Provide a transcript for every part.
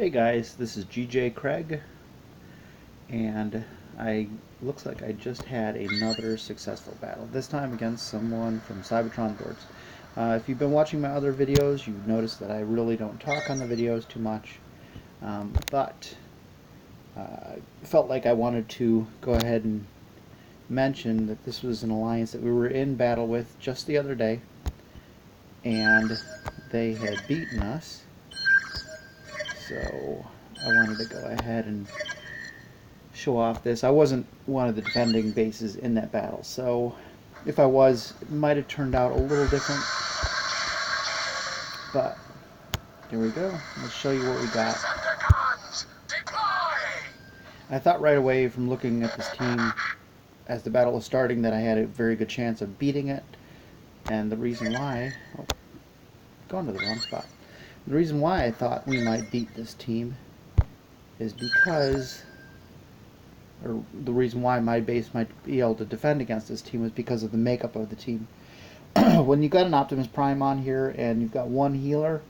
Hey guys, this is GJCRAIG, and looks like I just had another successful battle, this time against someone from Cybertron Lords. If you've been watching my other videos, you've noticed that I really don't talk on the videos too much, but felt like I wanted to go ahead and mention that this was an alliance that we were in battle with just the other day, and they had beaten us. So I wanted to go ahead and show off this. I wasn't one of the defending bases in that battle, so if I was, it might have turned out a little different. But here we go. Let's show you what we got. I thought right away from looking at this team as the battle was starting that I had a very good chance of beating it. And the reason why... Oh, going to the wrong spot. The reason why I thought we might beat this team is because, or the reason why my base might be able to defend against this team was because of the makeup of the team. When you've got an Optimus Prime on here and you've got one healer,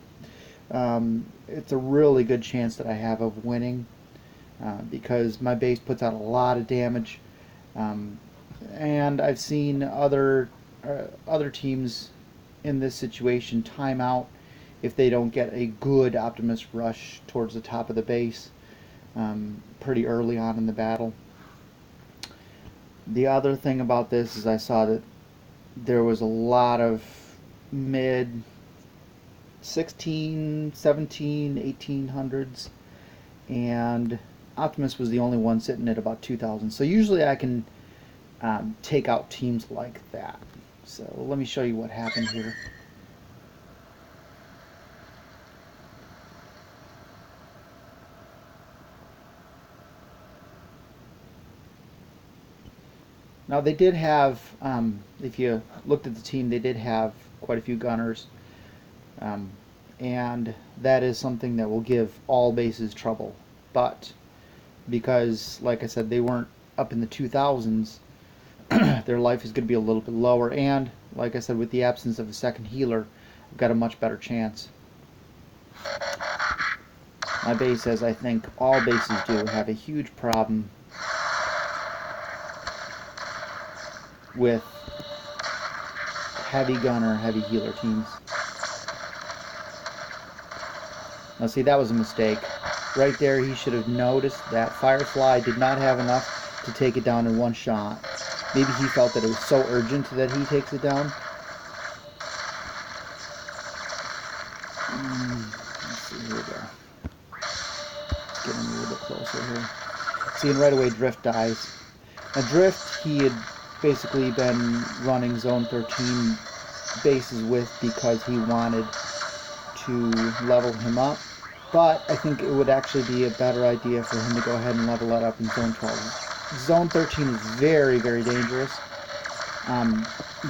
it's a really good chance that I have of winning because my base puts out a lot of damage, and I've seen other teams in this situation time out if they don't get a good Optimus rush towards the top of the base pretty early on in the battle. The other thing about this is I saw that there was a lot of mid 16, 17, 1800s, and Optimus was the only one sitting at about 2000. So usually I can take out teams like that. So let me show you what happened here. Now they did have, if you looked at the team, they did have quite a few gunners, and that is something that will give all bases trouble. But because, like I said, they weren't up in the 2000s, their life is going to be a little bit lower, and like I said, with the absence of a second healer, I've got a much better chance. My base, as I think all bases do, have a huge problem with heavy gunner, heavy healer teams. Now see, that was a mistake. Right there, he should have noticed that Firefly did not have enough to take it down in one shot. Maybe he felt that it was so urgent that he takes it down. Let's see, here we go. Let's get him a little bit closer here. See, and right away Drift dies. Now Drift, he had basically been running Zone 13 bases with because he wanted to level him up, but I think it would actually be a better idea for him to go ahead and level it up in Zone 12. Zone 13 is very, very dangerous.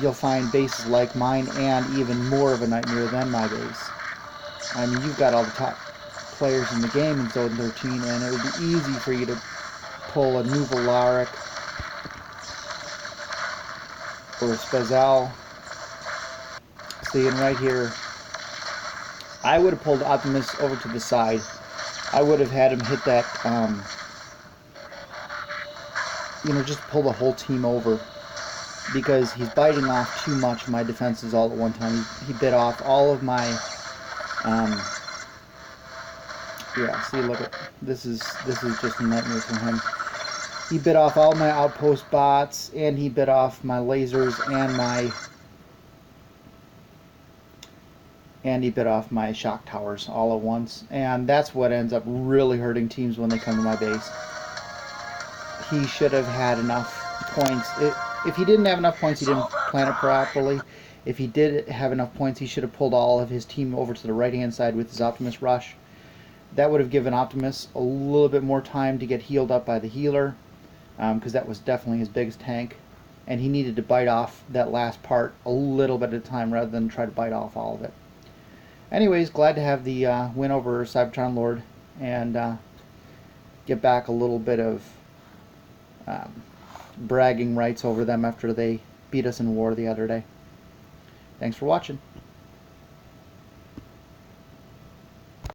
You'll find bases like mine and even more of a nightmare than my base. I mean, you've got all the top players in the game in Zone 13, and it would be easy for you to pull a new Valaric or a Spezel. See, and right here, I would have pulled Optimus over to the side. I would have had him hit that, just pull the whole team over, because he's biting off too much of my defenses all at one time. He bit off all of my, yeah, see, look at, this is just a nightmare from him. He bit off all my outpost bots, and he bit off my lasers and he bit off my shock towers all at once. And that's what ends up really hurting teams when they come to my base. He should have had enough points. If he didn't have enough points, he didn't plan it properly. If he did have enough points, he should have pulled all of his team over to the right-hand side with his Optimus Rush. That would have given Optimus a little bit more time to get healed up by the healer, because that was definitely his biggest tank, and he needed to bite off that last part a little bit at a time rather than try to bite off all of it. Anyways, glad to have the win over Cybertron Lord and get back a little bit of bragging rights over them after they beat us in war the other day. Thanks for watching.